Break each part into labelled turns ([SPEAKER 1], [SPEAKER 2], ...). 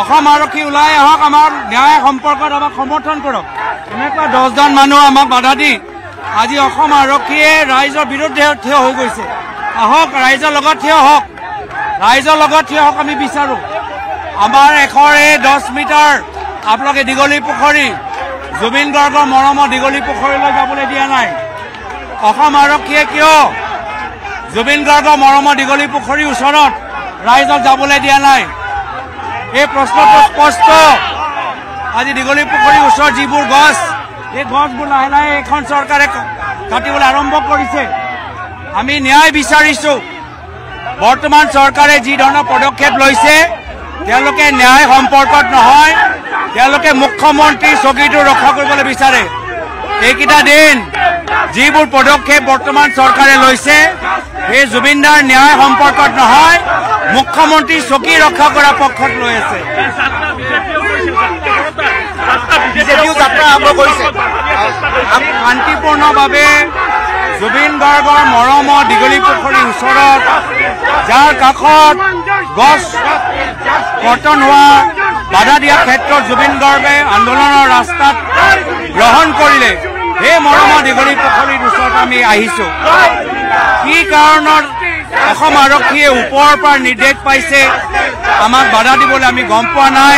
[SPEAKER 1] অসম আৰক্ষী ওলাই আহক, আমাৰ ন্যায় সম্পৰ্কত আমাক সমৰ্থন কৰক। এনেকুৱা 10জন মানুহ আমাক বাধা দি আজি অসম আৰক্ষীয়ে ৰাইজৰ বিৰুদ্ধে থিয় হৈ গৈছে। আহক, ৰাইজৰ লগত থিয় হওক, ৰাইজৰ লগত থিয় হওক আমি বিচাৰো। আমাৰ 110 মিটাৰ আপোনালোকে দীঘলী পুখুৰী, জুবিন গাৰ্গৰ মৰমৰ দীঘলী পুখুৰীলৈ যাবলৈ দিয়া নাই। অসম আৰক্ষীয়ে কিয় জুবিন গাৰ্গৰ মৰমৰ দীঘলী পুখুৰীৰ ওচৰত ৰাইজক যাবলৈ দিয়া নাই? এই প্ৰশ্নটো স্পষ্ট। আজি দীঘলী পুখুৰীৰ ওচৰত যিবোৰ গছ, এই গছবোৰ লাহে লাহে এখন চৰকাৰে কাটিবলৈ আৰম্ভ কৰিছে। আমি ন্যায় বিচাৰিছো। বৰ্তমান চৰকাৰে যি ধৰণৰ পদক্ষেপ লৈছে তেওঁলোকে ন্যায় সম্পৰ্কত নহয়, তেওঁলোকে মুখ্যমন্ত্ৰীৰ চকীটো ৰক্ষা কৰিবলৈ বিচাৰে। এইকেইটা দিন যিবোৰ পদক্ষেপ বৰ্তমান চৰকাৰে লৈছে সেই জুবিনদাৰ ন্যায় সম্পৰ্কত নহয়, মুখ্যমন্ত্ৰীৰ চকী ৰক্ষা কৰাৰ পক্ষত লৈ আছে। বিজেপিও যাত্ৰা আৰম্ভ কৰিছে। শান্তিপূৰ্ণভাৱে জুবিন গাৰ্গৰ মৰমৰ দীঘলী পুখুৰীৰ ওচৰত, যাৰ কাষত গছ কৰ্তন হোৱা বাধা দিয়াৰ ক্ষেত্ৰত জুবিন গাৰ্গে আন্দোলনৰ ৰাস্তাত গ্ৰহণ কৰিলে, সেই মৰমৰ দীঘলী পুখুৰীৰ ওচৰত আমি আহিছো। কি কাৰণত অসম আৰক্ষীয়ে ওপৰৰ পৰা নিৰ্দেশ পাইছে আমাক বাধা দিবলৈ আমি গম পোৱা নাই।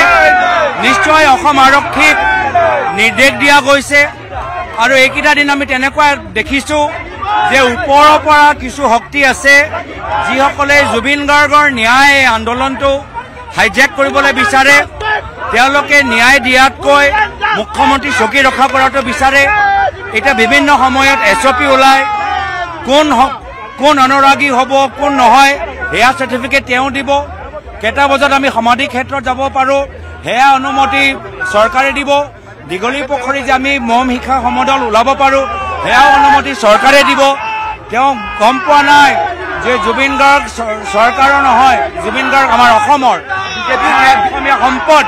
[SPEAKER 1] নিশ্চয় অসম আৰক্ষীক নিৰ্দেশ দিয়া গৈছে আৰু এইকেইটা দিন আমি তেনেকুৱা দেখিছো যে ওপৰৰ পৰা কিছু শক্তি আছে যিসকলে জুবিন গাৰ্গৰ ন্যায় আন্দোলনটো হাইজেক কৰিবলৈ বিচাৰে। তেওঁলোকে ন্যায় দিয়াতকৈ মুখ্যমন্ত্ৰী চকী ৰক্ষা কৰাটো বিচাৰে। এতিয়া বিভিন্ন সময়ত SOP ওলায়, কোন অনুৰাগী হ'ব কোন নহয় সেয়া চাৰ্টিফিকেট তেওঁ দিব। কেইটা বজাত আমি সমাধি ক্ষেত্ৰত যাব পাৰোঁ সেয়া অনুমতি চৰকাৰে দিব। দীঘলী পুখুৰী যে আমি মম শিখা সমদল ওলাব পাৰোঁ সেয়াও অনুমতি চৰকাৰে দিব। তেওঁ গম পোৱা নাই যে জুবিন গাৰ্গ চৰকাৰৰ নহয়, জুবিন গাৰ্গ আমাৰ অসমৰ অসমীয়া সম্পদ,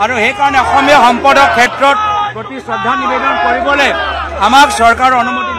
[SPEAKER 1] আৰু সেইকাৰণে অসমীয়া সম্পদৰ ক্ষেত্ৰত প্ৰতি শ্ৰদ্ধা নিবেদন কৰিবলৈ আমাক চৰকাৰৰ অনুমতি